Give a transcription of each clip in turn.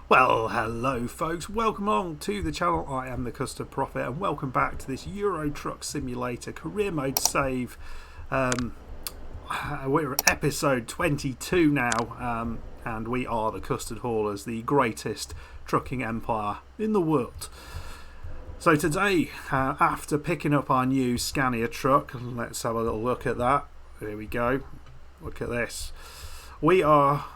Well, hello folks, welcome along to the channel. I am the Custard Prophet and welcome back to this Euro Truck Simulator career mode save. We're at episode 22 now, and we are the Custard Haulers, the greatest trucking empire in the world. So today, after picking up our new Scania truck, let's have a little look at that. There we go, look at this. We are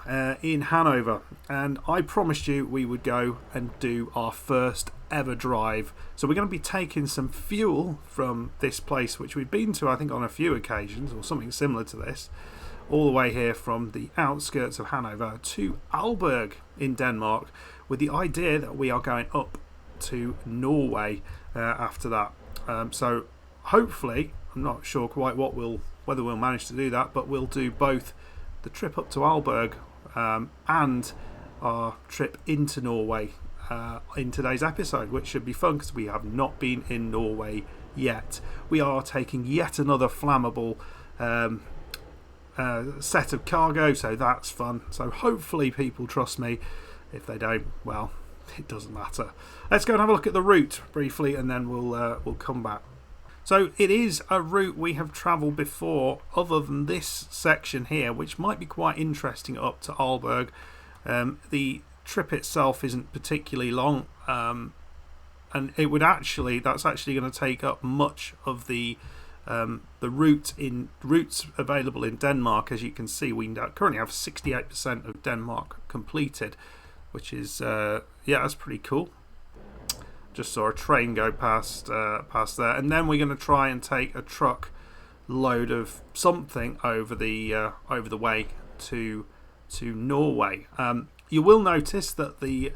in Hannover, and I promised you we would go and do our first ever drive. So we're going to be taking some fuel from this place which we've been to, I think, on a few occasions, or something similar to this, all the way here from the outskirts of Hannover to Aalborg in Denmark, with the idea that we are going up to Norway after that. So hopefully, I'm not sure quite whether we'll manage to do that, but we'll do both the trip up to Aalborg and our trip into Norway in today's episode, which should be fun because we have not been in Norway yet. We are taking yet another flammable set of cargo, so that's fun. So hopefully people trust me. If they don't, well, it doesn't matter. Let's go and have a look at the route briefly, and then we'll come back. So it is a route we have travelled before, other than this section here, which might be quite interesting up to Aalborg. The trip itself isn't particularly long, and that's actually going to take up much of the routes available in Denmark. As you can see, we currently have 68% of Denmark completed, which is that's pretty cool. Just saw a train go past there, and then we're going to try and take a truck load of something over the way to Norway. You will notice that the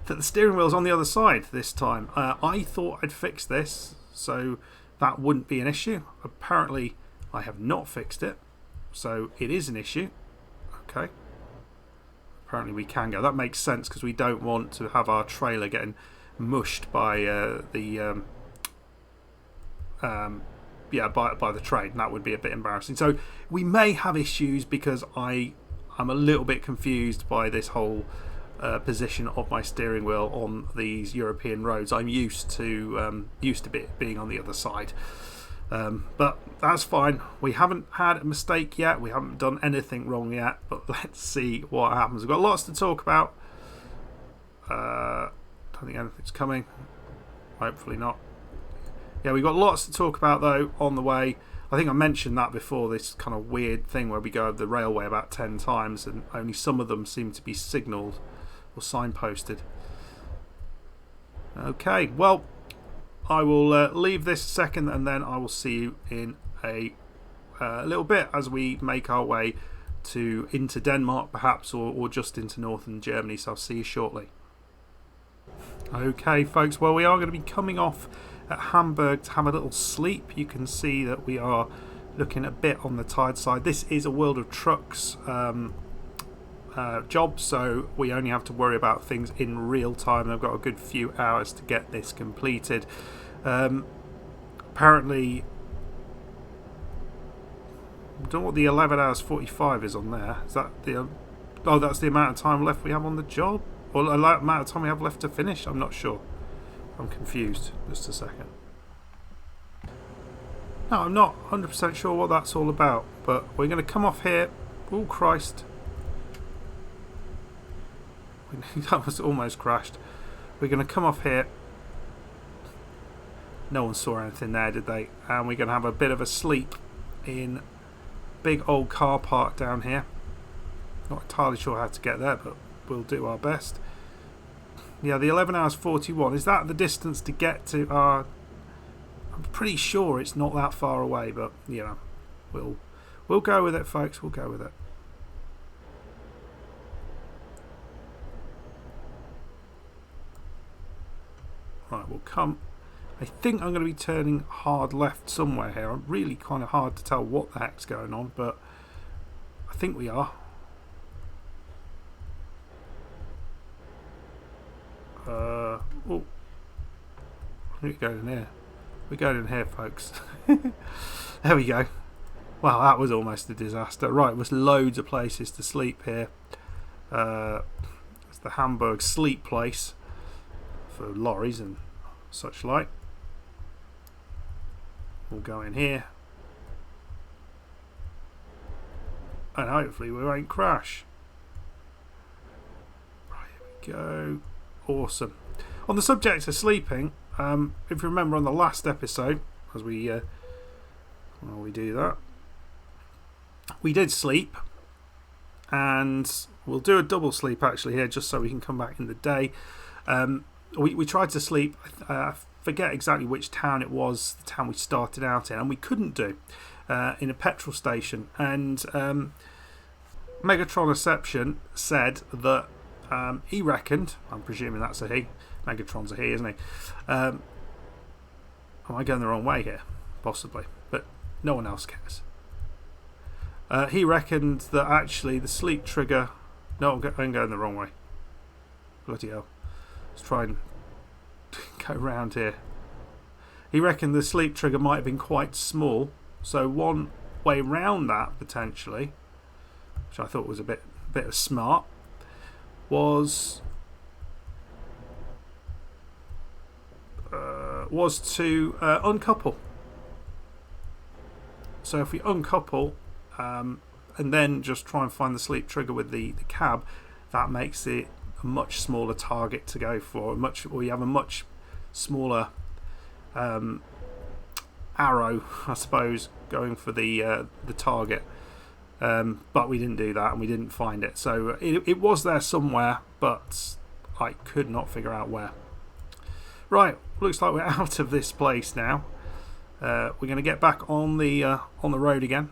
that the steering wheel's on the other side this time. I thought I'd fix this so that wouldn't be an issue. Apparently, I have not fixed it, so it is an issue. Okay. Apparently, we can go. That makes sense because we don't want to have our trailer getting mushed by the train. That would be a bit embarrassing. So we may have issues because I'm a little bit confused by this whole position of my steering wheel on these European roads. I'm used to being on the other side, but that's fine. We haven't had a mistake yet. We haven't done anything wrong yet. But let's see what happens. We've got lots to talk about. I don't think anything's coming. Hopefully not. Yeah, we've got lots to talk about though on the way. I think I mentioned that before, this kind of weird thing where we go over the railway about 10 times and only some of them seem to be signalled or signposted. Okay, well, I will leave this a second and then I will see you in a little bit as we make our way into Denmark perhaps, or just into northern Germany. So I'll see you shortly. Okay folks, well, we are going to be coming off at Hamburg to have a little sleep. You can see that we are looking a bit on the tired side. This is a World of Trucks job, so we only have to worry about things in real time. I've got a good few hours to get this completed. Apparently, I don't know what the 11 hours 45 is on there. Is that the that's the amount of time left we have on the job? Or the amount of time we have left to finish? I'm not sure. I'm confused. Just a second. No, I'm not 100% sure what that's all about. But we're going to come off here. Oh, Christ. That was almost crashed. We're going to come off here. No one saw anything there, did they? And we're going to have a bit of a sleep in big old car park down here. Not entirely sure how to get there, but we'll do our best. Yeah, the 11 hours 41, is that the distance to get to our... I'm pretty sure it's not that far away, but yeah, we'll go with it, folks. We'll go with it. Right, we'll come. I think I'm going to be turning hard left somewhere here. I'm really kind of hard to tell what the heck's going on, but I think we are. Oh, I think we're going in here. We're going in here, folks. There we go. Wow, that was almost a disaster. Right, there's loads of places to sleep here. There's the Hamburg sleep place for lorries and such like. We'll go in here, and hopefully we won't crash. Right, here we go. Awesome. On the subject of sleeping, if you remember on the last episode, as we while we do that, we did sleep, and we'll do a double sleep actually here, just so we can come back in the day. We tried to sleep, I forget exactly which town it was, the town we started out in, and we couldn't do, in a petrol station. And Megatron said that he reckoned, I'm presuming that's a he, Megatron's a he, isn't he? Am I going the wrong way here? Possibly, but no one else cares. He reckoned that actually the sleep trigger... No, I'm going the wrong way. Bloody hell. Let's try and go round here. He reckoned the sleep trigger might have been quite small, so one way round that, potentially, which I thought was a bit of smart, was to uncouple. So if we uncouple and then just try and find the sleep trigger with the cab, that makes it a much smaller target to go for. We have a much smaller arrow, I suppose, going for the target. But we didn't do that, and we didn't find it. So it was there somewhere, but I could not figure out where. Right, looks like we're out of this place now. We're going to get back on the road again.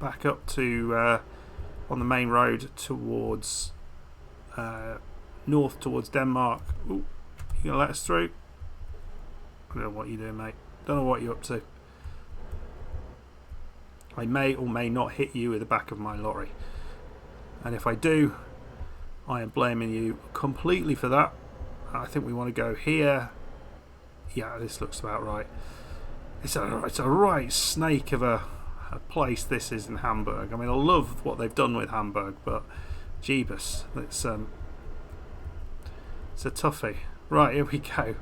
Back up to on the main road towards north towards Denmark. Ooh, you gonna let us through? I don't know what you're doing, mate. Don't know what you're up to. I may or may not hit you with the back of my lorry, and if I do, I am blaming you completely for that. I think we want to go here. Yeah, this looks about right. It's a right snake of a place this is in Hamburg. I mean, I love what they've done with Hamburg, but jeebus, it's a toughie. Right, here we go.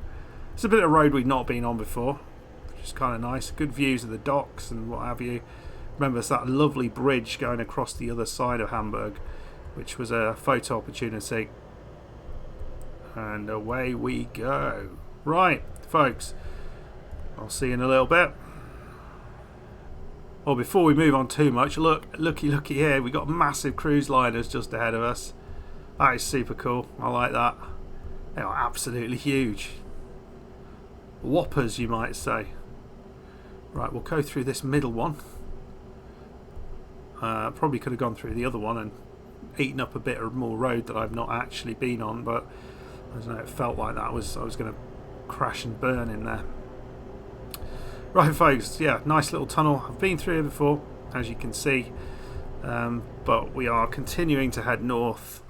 It's a bit of a road we've not been on before, which is kind of nice. Good views of the docks and what have you. Remember, it's that lovely bridge going across the other side of Hamburg, which was a photo opportunity. And away we go. Right, folks, I'll see you in a little bit. Well, before we move on too much, looky here, we got massive cruise liners just ahead of us. That is super cool. I like that. They are absolutely huge. Whoppers, you might say. Right, we'll go through this middle one. Probably could have gone through the other one and eaten up a bit of more road that I've not actually been on, but I don't know, it felt like that I was going to crash and burn in there. Right, folks, yeah, nice little tunnel. I've been through here before, as you can see, but we are continuing to head north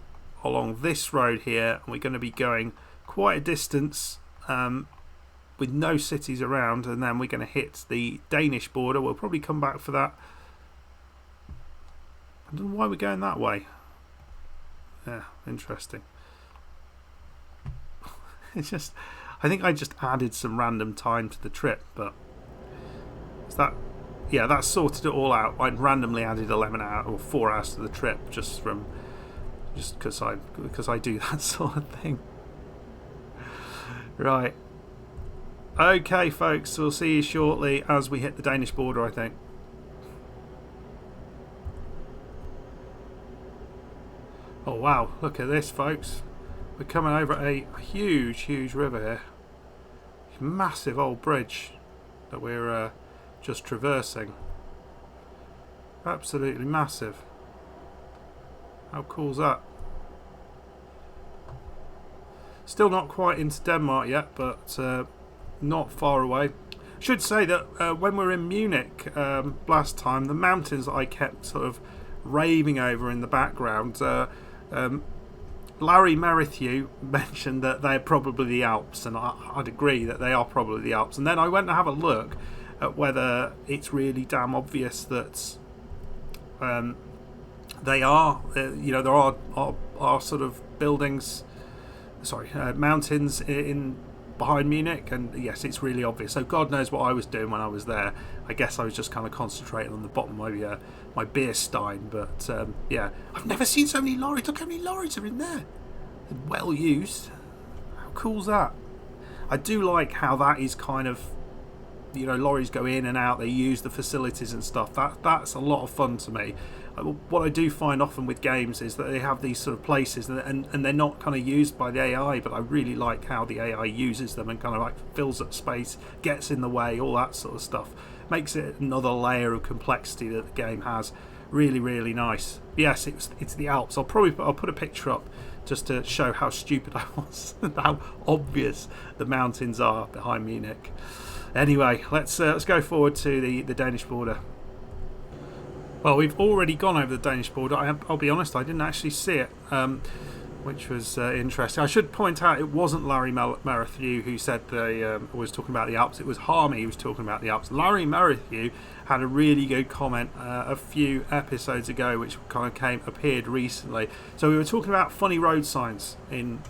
along this road here, and we're going to be going quite a distance with no cities around, and then we're going to hit the Danish border. We'll probably come back for that. I don't know why we're going that way. Yeah, interesting. It's just, I think I just added some random time to the trip, but that, yeah, that sorted it all out. I randomly added 11 hours or 4 hours to the trip just because I do that sort of thing. Right. Okay, folks, we'll see you shortly as we hit the Danish border, I think. Oh wow, look at this, folks. We're coming over a huge river here. Massive old bridge that we're just traversing. Absolutely massive. How cool's that? Still not quite into Denmark yet, but not far away. Should say that when we were in Munich last time, the mountains that I kept sort of raving over in the background, Larry Merrithew mentioned that they're probably the Alps, and I'd agree that they are probably the Alps. And then I went to have a look at whether it's really damn obvious that They are, there are sort of buildings, mountains in behind Munich, and yes, it's really obvious. So God knows what I was doing when I was there. I guess I was just kind of concentrating on the bottom of my beer stein. But yeah, I've never seen so many lorries. Look how many lorries are in there. Well used. How cool's that? I do like how that is kind of, lorries go in and out. They use the facilities and stuff. That's a lot of fun to me. What I do find often with games is that they have these sort of places and they're not kind of used by the AI, but I really like how the AI uses them and kind of like fills up space, gets in the way, all that sort of stuff. Makes it another layer of complexity that the game has. Really, really nice. Yes, it's the Alps. I'll put a picture up just to show how stupid I was and how obvious the mountains are behind Munich. Anyway, let's go forward to the Danish border. Well, we've already gone over the Danish border. I'll be honest, I didn't actually see it, which was interesting. I should point out it wasn't Larry Merrithew who said they was talking about the Alps. It was Harmy who was talking about the Alps. Larry Merrithew had a really good comment a few episodes ago, which kind of appeared recently. So we were talking about funny road signs in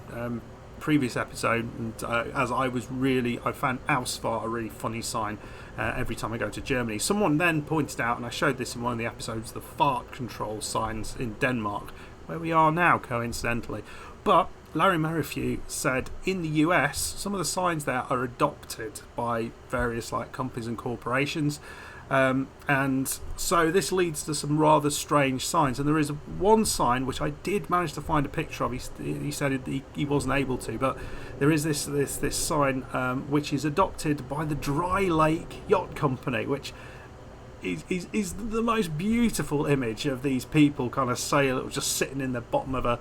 previous episode, and as I found Ausfahrt a really funny sign every time I go to Germany. Someone then pointed out, and I showed this in one of the episodes, the fart control signs in Denmark, where we are now, coincidentally. But Larry Merrithew said in the US, some of the signs there are adopted by various companies and corporations. And so this leads to some rather strange signs, and there is one sign which I did manage to find a picture of. He said he wasn't able to, but there is this sign which is adopted by the Dry Lake Yacht Company, which is the most beautiful image of these people kind of just sitting in the bottom of a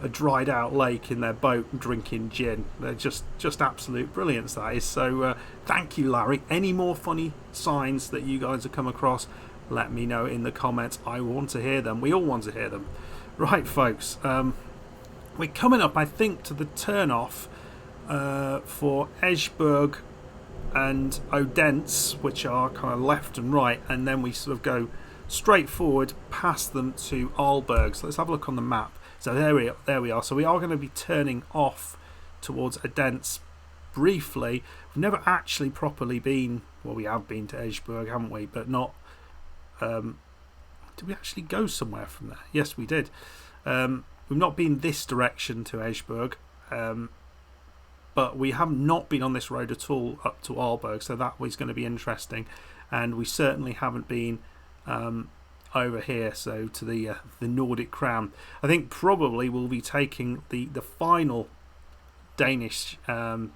dried out lake in their boat drinking gin. They're just absolute brilliance, that is. So thank you, Larry. Any more funny signs that you guys have come across, let me know in the comments. I want to hear them. We all want to hear them. Right, folks, we're coming up, I think, to the turn-off for Esbjerg and Odense, which are kind of left and right, and then we sort of go straight forward past them to Aalborg. So let's have a look on the map. So there we are. So we are going to be turning off towards Odense briefly. We've never actually properly been. Well, we have been to Esbjerg, haven't we? But not. Did we actually go somewhere from there? Yes, we did. We've not been this direction to Esbjerg, but we have not been on this road at all up to Aalborg. So that was going to be interesting, and we certainly haven't been. Over here, so to the Nordic Crown. I think probably we'll be taking the final Danish sort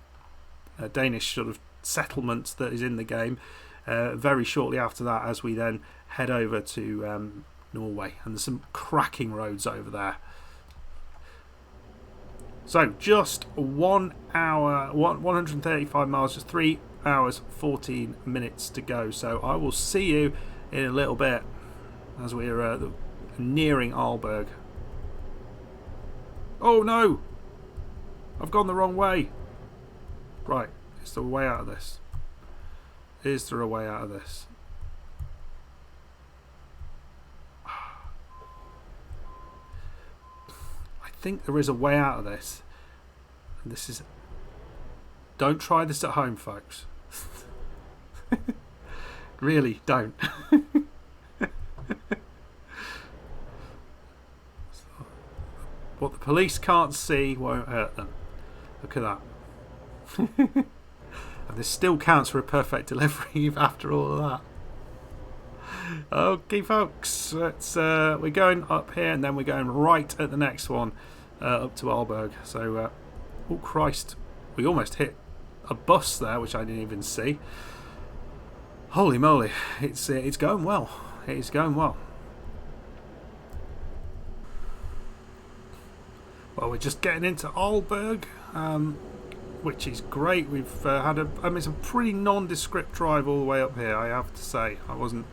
of settlement that is in the game very shortly after that, as we then head over to Norway, and there's some cracking roads over there. So just 1 hour, 135 miles, just 3 hours 14 minutes to go. So I will see you in a little bit as we're nearing Aalborg. Oh no! I've gone the wrong way. Right, is there a way out of this? Is there a way out of this? I think there is a way out of this. And this is... Don't try this at home, folks. Really, don't. What the police can't see won't hurt them. Look at that. And this still counts for a perfect delivery after all of that. Okay, folks, we're going up here, and then we're going right at the next one, up to Aalborg. So, oh Christ, we almost hit a bus there, which I didn't even see. Holy moly, it's going well. It is going well. Well, we're just getting into Aalborg, which is great. We've had it's a pretty nondescript drive all the way up here, I have to say. I wasn't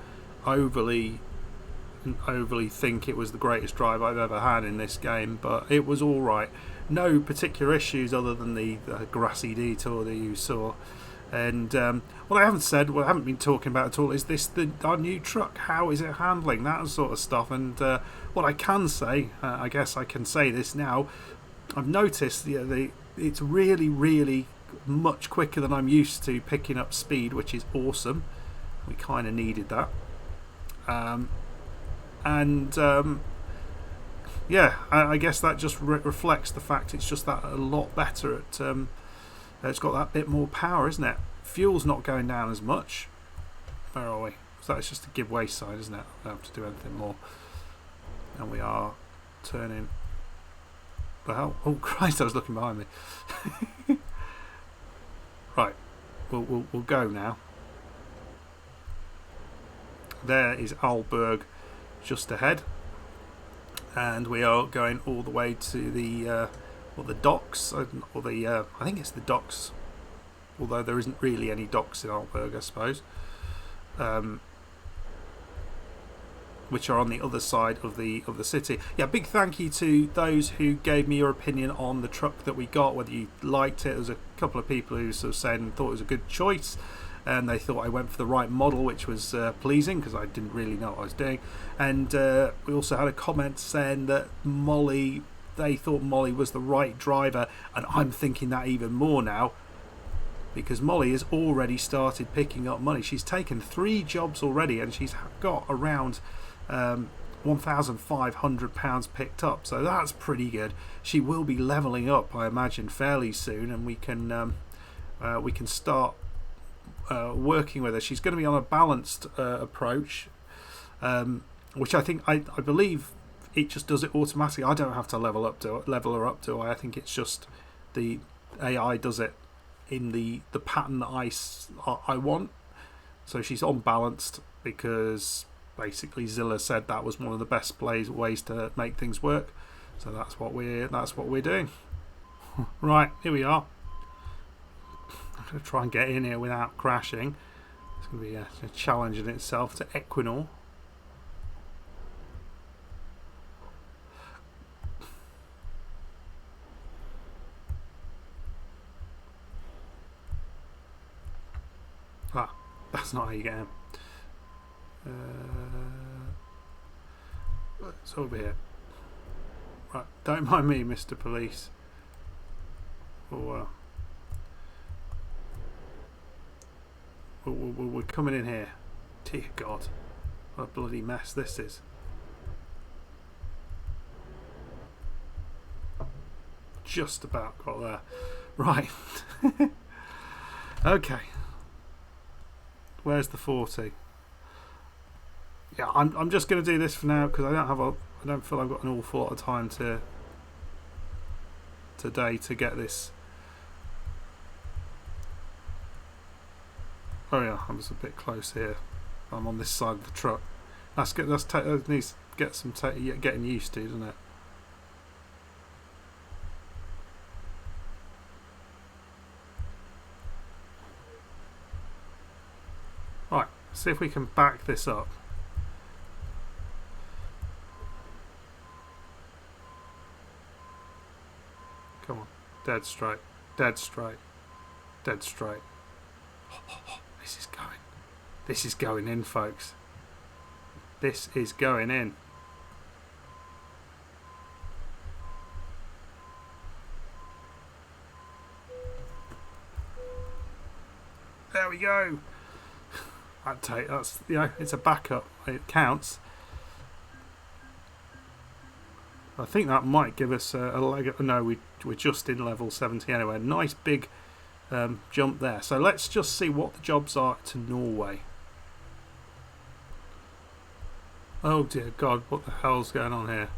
overly think it was the greatest drive I've ever had in this game, but it was all right. No particular issues other than the grassy detour that you saw. And what I haven't said, what I haven't been talking about at all, is our new truck. How is it handling that sort of stuff? And what I can say, I guess I can say this now. I've noticed it's really, really much quicker than I'm used to picking up speed, which is awesome. We kind of needed that. Yeah, I guess that just reflects the fact it's just that a lot better at. It's got that bit more power, isn't it? Fuel's not going down as much. Where are we? So that's just a give way sign, isn't it? I don't have to do anything more. And we are turning. The hell? Oh Christ! I was looking behind me. Right, we'll go now. There is Aalborg just ahead, and we are going all the way to the docks, or the I think it's the docks, although there isn't really any docks in Aalborg, I suppose, which are on the other side of the city. Yeah, big thank you to those who gave me your opinion on the truck that we got, whether you liked it. There was a couple of people who sort of said and thought it was a good choice, and they thought I went for the right model, which was pleasing because I didn't really know what I was doing. And we also had a comment saying that they thought Molly was the right driver, and I'm thinking that even more now, because Molly has already started picking up money. She's taken 3 jobs already, and she's got around £1,500 picked up, so that's pretty good. She will be levelling up, I imagine, fairly soon, and we can start working with her. She's going to be on a balanced approach, which I believe it just does it automatically. I don't have to level her up to. I think it's just the AI does it in the pattern that I want. So she's on balanced because basically Zilla said that was one of the best ways to make things work. So that's what we're doing. Right, here we are. I'm going to try and get in here without crashing. It's going to be a challenge in itself to Equinor. That's not how you get in. It's over here. Right, don't mind me, Mr. Police. We're coming in here. Dear God, what a bloody mess this is. Just about got there. Right. Okay. Where's the 40? Yeah, I'm just going to do this for now because I don't feel I've got an awful lot of time today to get this. Oh yeah, I'm just a bit close here. I'm on this side of the truck. That's good. That needs to get some getting used to, doesn't it? Right, see if we can back this up. Come on, dead straight, dead straight, dead straight. This is going in, folks. This is going in. There we go. That's it's a backup. It counts. I think that might give us a leg. No, we're just in level 70 anyway. Nice big jump there. So let's just see what the jobs are to Norway. Oh dear God, what the hell's going on here?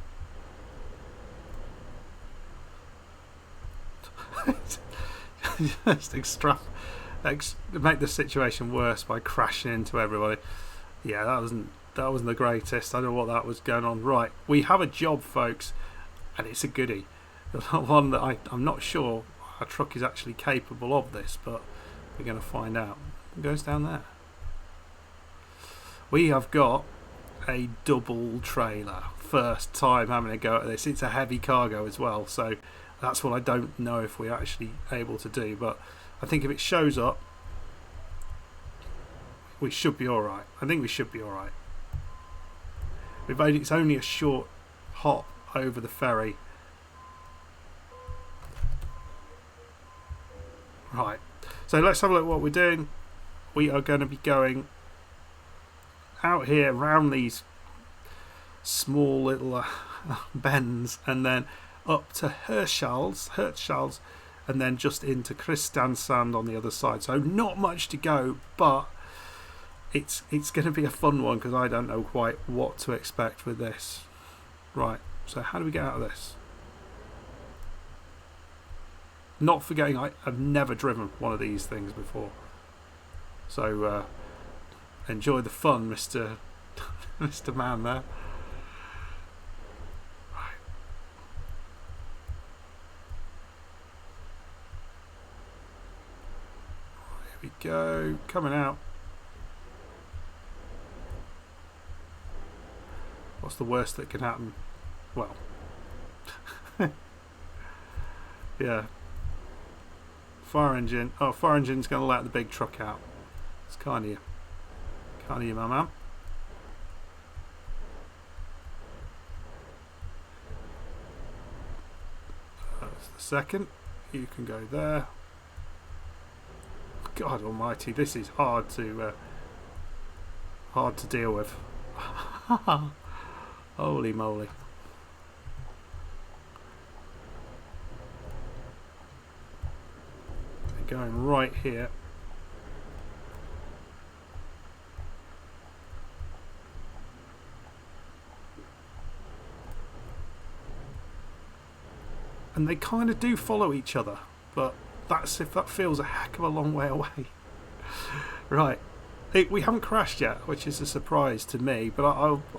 Just make the situation worse by crashing into everybody. Yeah, that wasn't the greatest. I don't know what that was going on. Right, we have a job, folks, and it's a goodie. One that I'm not sure our truck is actually capable of this, but we're going to find out. It goes down there. We have got a double trailer. First time having a go at this. It's a heavy cargo as well, so that's what I don't know if we're actually able to do, but I think if it shows up we should be alright. I think we should be alright. It's only a short hop over the ferry. Right, so let's have a look at what we're doing. We are going to be going out here around these small little bends, and then up to Hirtshals, and then just into Kristiansand on the other side. So not much to go, but it's going to be a fun one because I don't know quite what to expect with this. Right, so how do we get out of this? Not forgetting I've never driven one of these things before. So enjoy the fun, Mr. Mr. Man there. Right. Here we go, coming out. What's the worst that can happen? Well, yeah. Fire engine. Oh, fire engine's going to let the big truck out. It's kind of you. Kind of you, my man. That's the second. You can go there. God almighty, this is hard to deal with. Holy moly. They're going right here. And they kind of do follow each other, but that's if that feels a heck of a long way away. Right. We haven't crashed yet, which is a surprise to me. But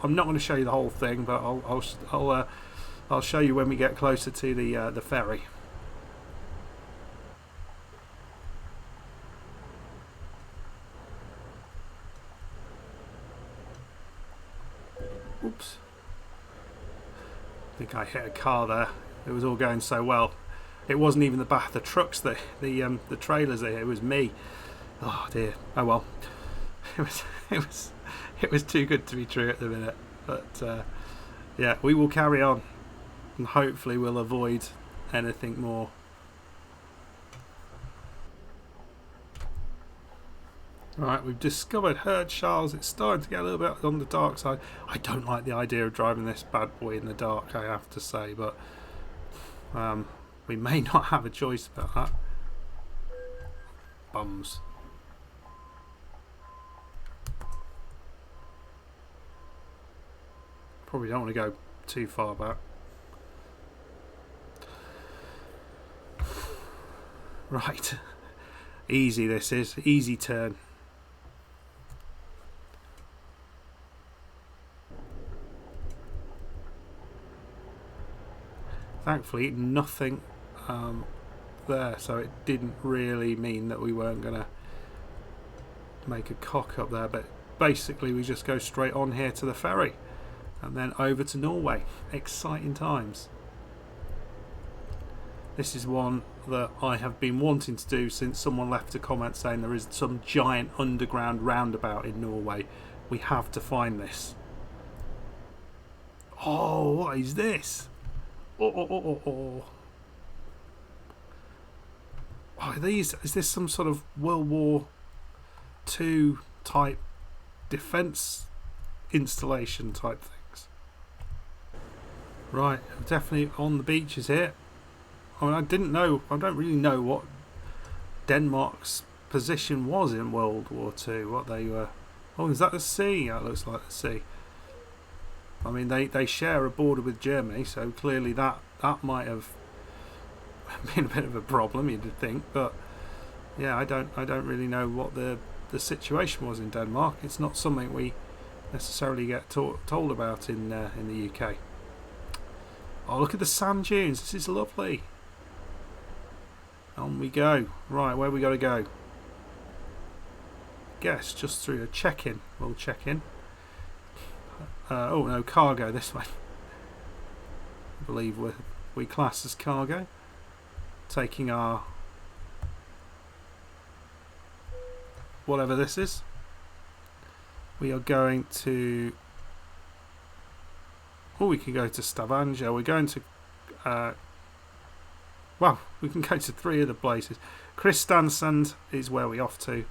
I'm not going to show you the whole thing. But I'll show you when we get closer to the ferry. Oops! I think I hit a car there. It was all going so well. It wasn't even the back of the trucks, the trailers there. It was me. Oh dear. Oh well. It was too good to be true at the minute, but yeah, we will carry on and hopefully we'll avoid anything more. Right, we've discovered Hirtshals. It's starting to get a little bit on the dark side. I don't like the idea of driving this bad boy in the dark, I have to say, but we may not have a choice about that. Bums. Probably don't want to go too far back. Right. Easy this is. Easy turn. Thankfully nothing there, so it didn't really mean that we weren't going to make a cock up there, but basically we just go straight on here to the ferry. And then over to Norway. Exciting times. This is one that I have been wanting to do since someone left a comment saying there is some giant underground roundabout in Norway. We have to find this. Oh, what is this? Oh, is this some sort of World War II type defence installation type things? Right, I'm definitely on the beaches here. I mean, I don't really know what Denmark's position was in World War II, what they were. Oh, is that the sea? Yeah, it looks like the sea. I mean, they share a border with Germany, so clearly that might have been a bit of a problem, you'd think. But yeah, I don't really know what the situation was in Denmark. It's not something we necessarily get told about in the UK. Oh, look at the sand dunes. This is lovely. On we go. Right, where we got to go? Guess just through a check-in. We'll check in. Oh no, cargo this way. I believe we class as cargo. Taking our whatever this is. We are going to... Oh, we can go to Stavanger. We're going to... well, we can go to 3 other places. Kristiansand is where we're off to.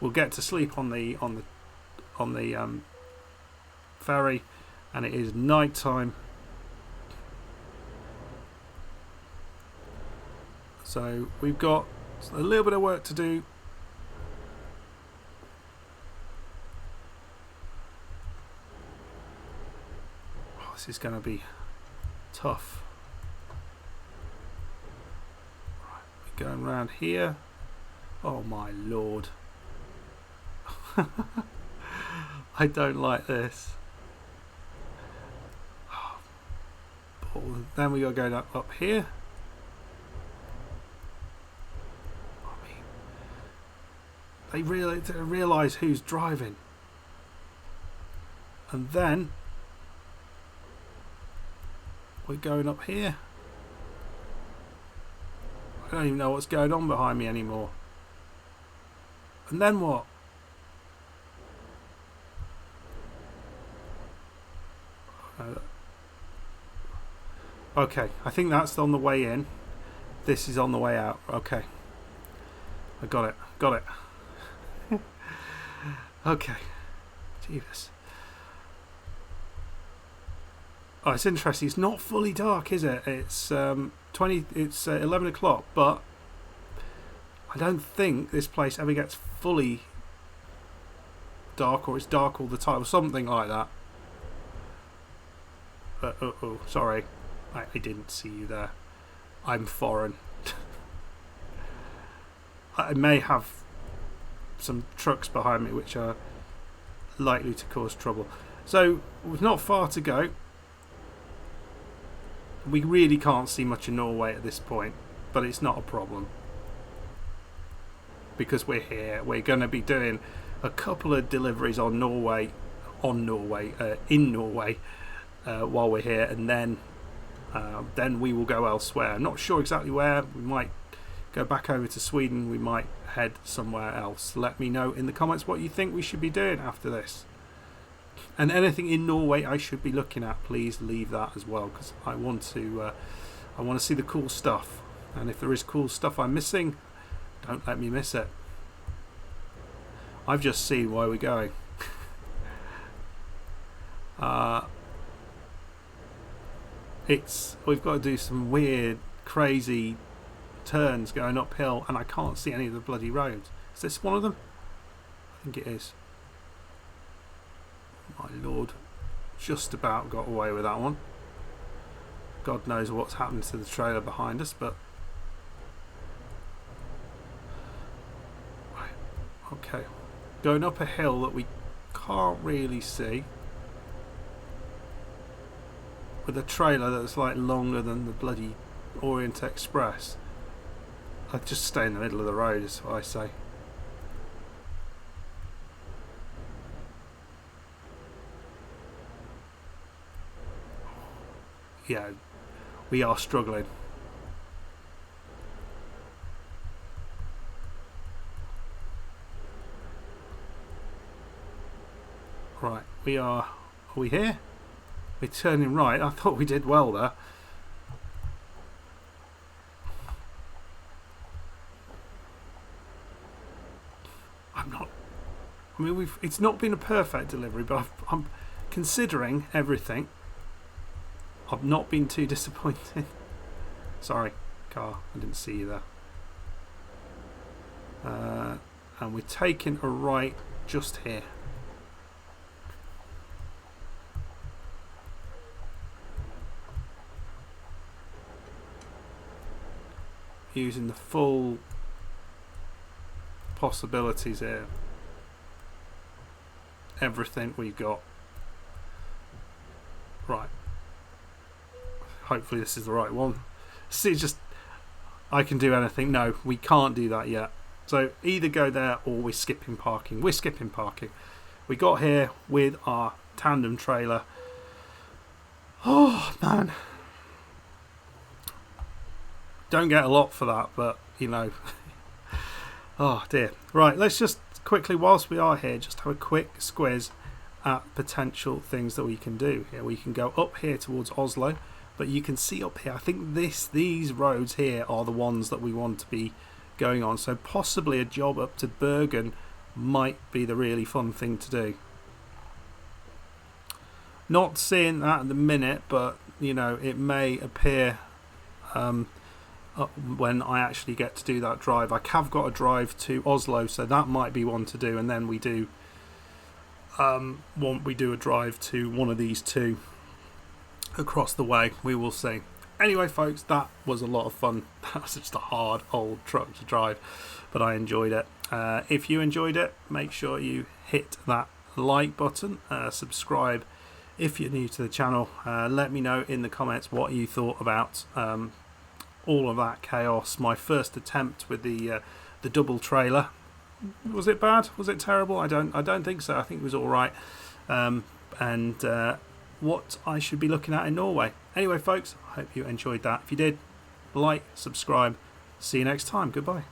We'll get to sleep on the ferry, and it is night time. So we've got a little bit of work to do. Oh, this is going to be tough. Right, we're going around here. Oh my lord. I don't like this. Oh, then we got going up here. They realise who's driving. And then we're going up here. I don't even know what's going on behind me anymore. And then what? Okay, I think that's on the way in. This is on the way out. Okay. I got it. Okay. Jesus. Oh, it's interesting. It's not fully dark, is it? It's 11 o'clock, but I don't think this place ever gets fully dark, or it's dark all the time, or something like that. Oh, sorry. I didn't see you there. I'm foreign. I may have some trucks behind me which are likely to cause trouble. So we've not far to go. We really can't see much of Norway at this point, but it's not a problem because we're here. We're going to be doing a couple of deliveries in Norway while we're here, and then we will go elsewhere. I'm not sure exactly where. We might go back over to Sweden. We might head somewhere else. Let me know in the comments what you think we should be doing after this. And anything in Norway I should be looking at, please leave that as well, because I want to see the cool stuff. And if there is cool stuff I'm missing, don't let me miss it. I've just seen where we're going. We've got to do some weird, crazy turns going uphill, and I can't see any of the bloody roads. Is this one of them? I think it is. My lord, just about got away with that one. God knows what's happened to the trailer behind us, but right, okay, going up a hill that we can't really see, with a trailer that's like longer than the bloody Orient Express. I'd just stay in the middle of the road, is what I say. Yeah, we are struggling. Right, are we here? We're turning right. I thought we did well there. It's not been a perfect delivery, but I'm considering everything. I've not been too disappointed. Sorry, car, I didn't see you there. And we're taking a right just here. Using the full possibilities here. Everything we've got. Right. Hopefully this is the right one. See, just I can do anything. No, we can't do that yet. So either go there or we're skipping parking. We're skipping parking. We got here with our tandem trailer. Oh man. Don't get a lot for that, but you know. Oh dear. Right, let's just quickly, whilst we are here, just have a quick squiz at potential things that we can do. Here we can go up here towards Oslo, but you can see up here, I think these roads here are the ones that we want to be going on. So possibly a job up to Bergen might be the really fun thing to do. Not seeing that at the minute, but you know, it may appear when I actually get to do that drive. I have got a drive to Oslo, so that might be one to do, and then we do a drive to one of these two across the way. We will see. Anyway, folks, that was a lot of fun. That was just a hard old truck to drive, but I enjoyed it. If you enjoyed it, make sure you hit that like button, subscribe if you're new to the channel. Let me know in the comments what you thought about all of that chaos. My first attempt with the double trailer. Was it bad? Was it terrible? I don't think so. I think it was all right. And what I should be looking at in Norway. Anyway, folks, I hope you enjoyed that. If you did, like, subscribe. See you next time. Goodbye.